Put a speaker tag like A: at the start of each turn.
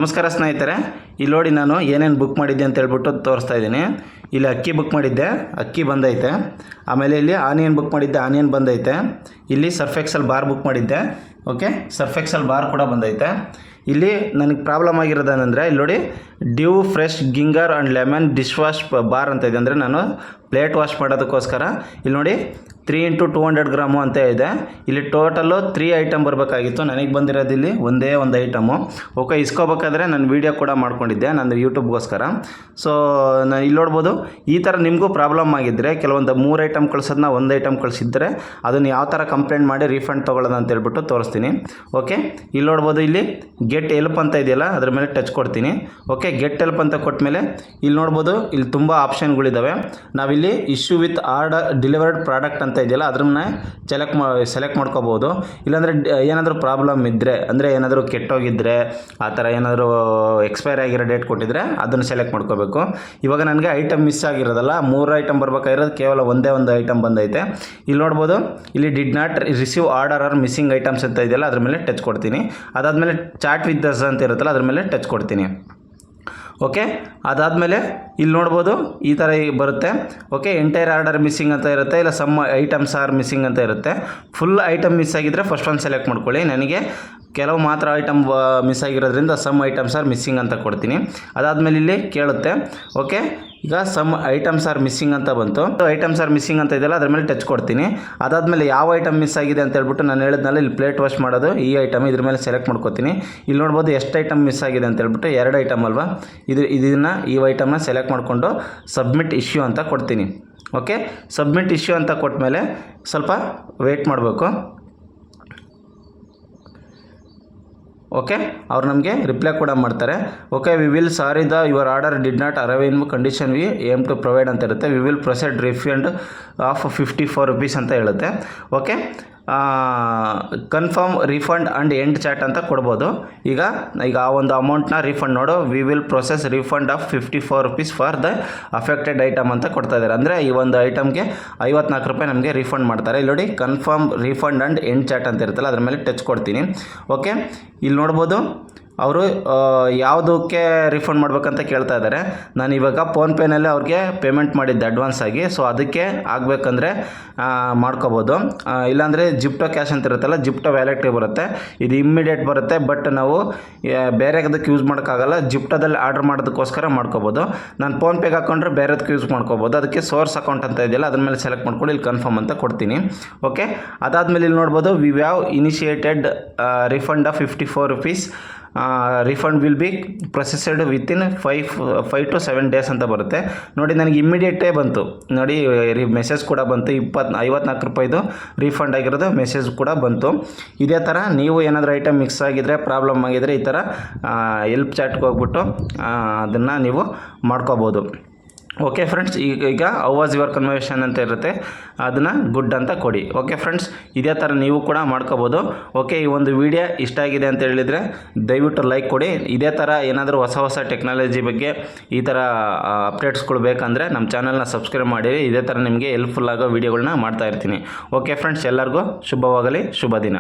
A: ನಮಸ್ಕಾರ ಸ್ನೇಹಿತರೆ, ಇಲ್ಲಿ ನೋಡಿ ನಾನು ಏನೇನು ಬುಕ್ ಮಾಡಿದ್ದೆ ಅಂತ ಹೇಳ್ಬಿಟ್ಟು ತೋರಿಸ್ತಾ ಇದ್ದೀನಿ. ಇಲ್ಲಿ ಅಕ್ಕಿ ಬುಕ್ ಮಾಡಿದ್ದೆ, ಅಕ್ಕಿ ಬಂದೈತೆ. ಆಮೇಲೆ ಇಲ್ಲಿ ಆನಿಯನ್ ಬುಕ್ ಮಾಡಿದ್ದೆ, ಆನಿಯನ್ ಬಂದೈತೆ. ಇಲ್ಲಿ ಸರ್ಫ್ ಎಕ್ಸೆಲ್ ಬಾರ್ ಬುಕ್ ಮಾಡಿದ್ದೆ, ಓಕೆ, ಸರ್ಫ್ ಎಕ್ಸೆಲ್ ಬಾರ್ ಕೂಡ ಬಂದೈತೆ. ಇಲ್ಲಿ ನನಗೆ ಪ್ರಾಬ್ಲಮ್ ಆಗಿರೋದೇನೆಂದರೆ ಇಲ್ಲಿ ನೋಡಿ dew fresh ginger and lemon dish wash bar ಅಂತ ಇದೆ. ಅಂದರೆ ನಾನು ಪ್ಲೇಟ್ ವಾಶ್ ಮಾಡೋದಕ್ಕೋಸ್ಕರ ಇಲ್ಲಿ ನೋಡಿ 3 × 200 ಗ್ರಾಮು ಅಂತ ಇದೆ. ಇಲ್ಲಿ ಟೋಟಲ್ಲು 3 ಐಟಮ್ ಬರಬೇಕಾಗಿತ್ತು, ನನಗೆ ಬಂದಿರೋದು ಇಲ್ಲಿ ಒಂದೇ ಒಂದು ಐಟಮು. ಓಕೆ, ಇಸ್ಕೋಬೇಕಾದ್ರೆ ನಾನು ವೀಡಿಯೋ ಕೂಡ ಮಾಡ್ಕೊಂಡಿದ್ದೆ ನನ್ನ ಯೂಟ್ಯೂಬ್ಗೋಸ್ಕರ. ಸೊ ನಾನು ಇಲ್ಲಿ ನೋಡ್ಬೋದು, ಈ ಥರ ನಿಮಗೂ ಪ್ರಾಬ್ಲಮ್ ಆಗಿದ್ದರೆ ಕೆಲವೊಂದು 3 ಐಟಮ್ ಕಳ್ಸೋದನ್ನ 1 ಐಟಮ್ ಕಳಿಸಿದ್ರೆ ಅದನ್ನು ಯಾವ ಥರ ಕಂಪ್ಲೇಂಟ್ ಮಾಡಿ ರೀಫಂಡ್ ತೊಗೊಳ್ಳೋದು ಅಂತ ಹೇಳ್ಬಿಟ್ಟು ತೋರಿಸ್ತೀನಿ. ಓಕೆ, ಇಲ್ಲಿ ನೋಡ್ಬೋದು, ಇಲ್ಲಿ ಗೆಟ್ ಹೆಲ್ಪ್ ಅಂತ ಇದೆಯಲ್ಲ ಅದ್ರ ಮೇಲೆ ಟಚ್ ಕೊಡ್ತೀನಿ. ಓಕೆ, ಗೆಟ್ ಹೆಲ್ಪ್ ಅಂತ ಕೊಟ್ಟಮೇಲೆ ಇಲ್ಲಿ ನೋಡ್ಬೋದು, ಇಲ್ಲಿ ತುಂಬ ಆಪ್ಷನ್ಗಳಿದ್ದಾವೆ. ನಾವಿಲ್ಲಿ issue with order delivered product ಅಂತ ಇದೆಯಲ್ಲ ಅದನ್ನ ಸೆಲೆಕ್ಟ್ ಮಾಡ್ಕೋಬೋದು. ಇಲ್ಲಾಂದರೆ ಏನಾದರೂ ಪ್ರಾಬ್ಲಮ್ ಇದ್ದರೆ, ಅಂದರೆ ಏನಾದರೂ ಕೆಟ್ಟೋಗಿದ್ದರೆ, ಆ ಥರ ಏನಾದರೂ ಎಕ್ಸ್ಪೈರ್ ಆಗಿರೋ ಡೇಟ್ ಕೊಟ್ಟಿದ್ರೆ ಅದನ್ನು ಸೆಲೆಕ್ಟ್ ಮಾಡ್ಕೋಬೇಕು. ಇವಾಗ ನನಗೆ ಐಟಮ್ ಮಿಸ್ ಆಗಿರೋದಲ್ಲ, 3 ಐಟಮ್ ಬರಬೇಕಾಗಿರೋದು ಕೇವಲ ಒಂದೇ ಒಂದು ಐಟಮ್ ಬಂದೈತೆ. ಇಲ್ಲಿ ನೋಡ್ಬೋದು, ಇಲ್ಲಿ did not receive order are missing items ಅಂತ ಇದೆಯಲ್ಲ ಅದ್ರ ಮೇಲೆ ಟಚ್ ಕೊಡ್ತೀನಿ. ಅದಾದಮೇಲೆ ಚಾಟ್ ವಿತ್ ದಸ್ ಅಂತ ಇರುತ್ತಲ್ಲ ಅದ್ರ ಮೇಲೆ ಟಚ್ ಕೊಡ್ತೀನಿ. ಓಕೆ, ಅದಾದಮೇಲೆ ಇಲ್ಲಿ ನೋಡ್ಬೋದು ಈ ಥರ ಬರುತ್ತೆ. ಓಕೆ, ಎಂಟೈರ್ ಆರ್ಡರ್ ಮಿಸ್ಸಿಂಗ್ ಅಂತ ಇರುತ್ತೆ, ಇಲ್ಲ ಸಮ್ ಐಟಮ್ಸ್ ಆರ್ ಮಿಸ್ಸಿಂಗ್ ಅಂತ ಇರುತ್ತೆ. ಫುಲ್ ಐಟಮ್ ಮಿಸ್ ಆಗಿದ್ದರೆ ಫಸ್ಟ್ ಒಂದು ಸೆಲೆಕ್ಟ್ ಮಾಡ್ಕೊಳ್ಳಿ. ನನಗೆ ಕೆಲವು ಮಾತ್ರ ಐಟಮ್ ಮಿಸ್ ಆಗಿರೋದ್ರಿಂದ ಸಮ್ ಐಟಮ್ಸ್ ಆರ್ ಮಿಸ್ಸಿಂಗ್ ಅಂತ ಕೊಡ್ತೀನಿ. ಅದಾದಮೇಲೆ ಇಲ್ಲಿ ಕೇಳುತ್ತೆ. ಓಕೆ, ಈಗ ಸಮ್ ಐಟಮ್ಸ್ ಆರ್ ಮಿಸ್ಸಿಂಗ್ ಅಂತ ಬಂತು. ಐಟಮ್ಸ್ ಆರ್ ಮಿಸ್ಸಿಂಗ್ ಅಂತ ಇದೆಯಲ್ಲ ಅದ್ರ ಮೇಲೆ ಟಚ್ ಕೊಡ್ತೀನಿ. ಅದಾದಮೇಲೆ ಯಾವ ಐಟಮ್ ಮಿಸ್ ಆಗಿದೆ ಅಂತ ಹೇಳ್ಬಿಟ್ಟು ನಾನು ಹೇಳಿದ್ನಲ್ಲ, ಇಲ್ಲಿ ಪ್ಲೇಟ್ ವಾಶ್ ಮಾಡೋದು ಈ ಐಟಮ್ ಇದ್ರ ಮೇಲೆ ಸೆಲೆಕ್ಟ್ ಮಾಡ್ಕೋತೀನಿ. ಇಲ್ಲಿ ನೋಡ್ಬೋದು ಎಷ್ಟು ಐಟಮ್ ಮಿಸ್ ಆಗಿದೆ ಅಂತ ಹೇಳ್ಬಿಟ್ಟು 2 ಐಟಮ್ ಅಲ್ವಾ, ಇದನ್ನು ಈ ಐಟಮ್ನ ಸೆಲೆಕ್ಟ್ ಮಾಡಿಕೊಂಡು ಸಬ್ಮಿಟ್ ಇಶ್ಯೂ ಅಂತ ಕೊಡ್ತೀನಿ. ಓಕೆ, ಸಬ್ಮಿಟ್ ಇಶ್ಯೂ ಅಂತ ಕೊಟ್ಟಮೇಲೆ ಸ್ವಲ್ಪ ವೆಯ್ಟ್ ಮಾಡಬೇಕು. ಓಕೆ, ಅವ್ರು ನಮಗೆ ರಿಪ್ಲೈ ಕೂಡ ಮಾಡ್ತಾರೆ. Okay, we will sorry your order did not arrive in condition we aim to provide ಅಂತ ಇರುತ್ತೆ. We will proceed refund of 54 rupees ಅಂತ ಹೇಳುತ್ತೆ. Okay, confirm refund and end chat ಅಂತ ಕೊಡ್ಬೋದು. ಈಗ ಆ ಒಂದು ಅಮೌಂಟ್ನ ರಿಫಂಡ್ ನೋಡು, we will process refund of 54 rupees for the affected item ಅಂತ ಕೊಡ್ತಾ ಇದ್ದಾರೆ. ಅಂದರೆ ಈ ಒಂದು ಐಟಮ್ಗೆ 54 ರೂಪಾಯಿ ನಮಗೆ ರಿಫಂಡ್ ಮಾಡ್ತಾರೆ. ಇಲ್ಲಿ ನೋಡಿ confirm refund and end chat ಅಂತ ಇರುತ್ತಲ್ಲ ಅದ್ರ ಮೇಲೆ ಟಚ್ ಕೊಡ್ತೀನಿ. ಓಕೆ, ಇಲ್ಲಿ ನೋಡ್ಬೋದು ಅವರು ಯಾವುದಕ್ಕೆ ರಿಫಂಡ್ ಮಾಡಬೇಕಂತ ಕೇಳ್ತಾ ಇದ್ದಾರೆ. ನಾನು ಇವಾಗ ಫೋನ್ಪೇನಲ್ಲಿ ಅವ್ರಿಗೆ ಪೇಮೆಂಟ್ ಮಾಡಿದ್ದೆ ಅಡ್ವಾನ್ಸ್ ಆಗಿ. ಸೊ ಅದಕ್ಕೆ ಆಗಬೇಕಂದ್ರೆ ಮಾಡ್ಕೋಬೋದು. ಇಲ್ಲಾಂದರೆ ಜಿಪ್ಟೋ ಕ್ಯಾಶ್ ಅಂತ ಇರುತ್ತಲ್ಲ, ಜಿಪ್ಟೋ ವ್ಯಾಲೆಟ್ಗೆ ಬರುತ್ತೆ. ಇದು ಇಮ್ಮಿಡಿಯೇಟ್ ಬರುತ್ತೆ, ಬಟ್ ನಾವು ಬೇರೆ ಅದಕ್ಕೆ ಯೂಸ್ ಮಾಡೋಕ್ಕಾಗಲ್ಲ. ಜಿಪ್ಟೋದಲ್ಲಿ ಆರ್ಡರ್ ಮಾಡೋದಕ್ಕೋಸ್ಕರ ಮಾಡ್ಕೋಬೋದು. ನಾನು ಫೋನ್ಪೇಗೆ ಹಾಕೊಂಡ್ರೆ ಬೇರೆದಕ್ಕೆ ಯೂಸ್ ಮಾಡ್ಕೋಬೋದು. ಅದಕ್ಕೆ ಸೋರ್ಸ್ ಅಕೌಂಟ್ ಅಂತ ಇದೆಯಲ್ಲ ಅದ್ರ ಮೇಲೆ ಸೆಲೆಕ್ಟ್ ಮಾಡ್ಕೊಂಡು ಇಲ್ಲಿ ಕನ್ಫರ್ಮ್ ಅಂತ ಕೊಡ್ತೀನಿ. ಓಕೆ, ಅದಾದಮೇಲೆ ಇಲ್ಲಿ ನೋಡ್ಬೋದು, we have initiated refund of 54 rupees. Refund will be processed within 5 to 7 days ಅಂತ ಬರುತ್ತೆ. ನೋಡಿ, ನನಗೆ ಇಮ್ಮಿಡಿಯೇಟೇ ಬಂತು. ನೋಡಿ, ಮೆಸೇಜ್ ಕೂಡ ಬಂತು, 54 ರೂಪಾಯಿದು ರೀಫಂಡ್ ಆಗಿರೋದು ಮೆಸೇಜ್ ಕೂಡ ಬಂತು. ಇದೇ ಥರ ನೀವು ಏನಾದರೂ ಐಟಮ್ ಮಿಕ್ಸ್ ಆಗಿದ್ದರೆ, ಪ್ರಾಬ್ಲಮ್ ಆಗಿದ್ದರೆ ಈ ಥರ ಹೆಲ್ಪ್ ಚಾಟ್ಗೆ ಹೋಗ್ಬಿಟ್ಟು ಅದನ್ನು ನೀವು ಮಾಡ್ಕೋಬೋದು. ಓಕೆ ಫ್ರೆಂಡ್ಸ್, ಈಗ ಹೌ ವಾಸ್ ಯುವರ್ ಕನ್ವರ್ಸೇಷನ್ ಅಂತ ಇರುತ್ತೆ, ಅದನ್ನು ಗುಡ್ ಅಂತ ಕೊಡಿ. ಓಕೆ ಫ್ರೆಂಡ್ಸ್, ಇದೇ ಥರ ನೀವು ಕೂಡ ಮಾಡ್ಕೋಬೋದು. ಓಕೆ, ಈ ಒಂದು ವಿಡಿಯೋ ಇಷ್ಟ ಆಗಿದೆ ಅಂತ ಹೇಳಿದರೆ ದಯವಿಟ್ಟು ಲೈಕ್ ಕೊಡಿ. ಇದೇ ಥರ ಏನಾದರೂ ಹೊಸ ಟೆಕ್ನಾಲಜಿ ಬಗ್ಗೆ ಈ ಥರ ಅಪ್ಡೇಟ್ಸ್ಗಳು ಬೇಕಂದರೆ ನಮ್ಮ ಚಾನಲ್ನ ಸಬ್ಸ್ಕ್ರೈಬ್ ಮಾಡಿರಿ. ಇದೇ ಥರ ನಿಮಗೆ ಹೆಲ್ಪ್ಫುಲ್ ಆಗೋ ವೀಡಿಯೋಗಳನ್ನ ಮಾಡ್ತಾ ಇರ್ತೀನಿ. ಓಕೆ ಫ್ರೆಂಡ್ಸ್, ಎಲ್ಲರಿಗೂ ಶುಭವಾಗಲಿ, ಶುಭ ದಿನ.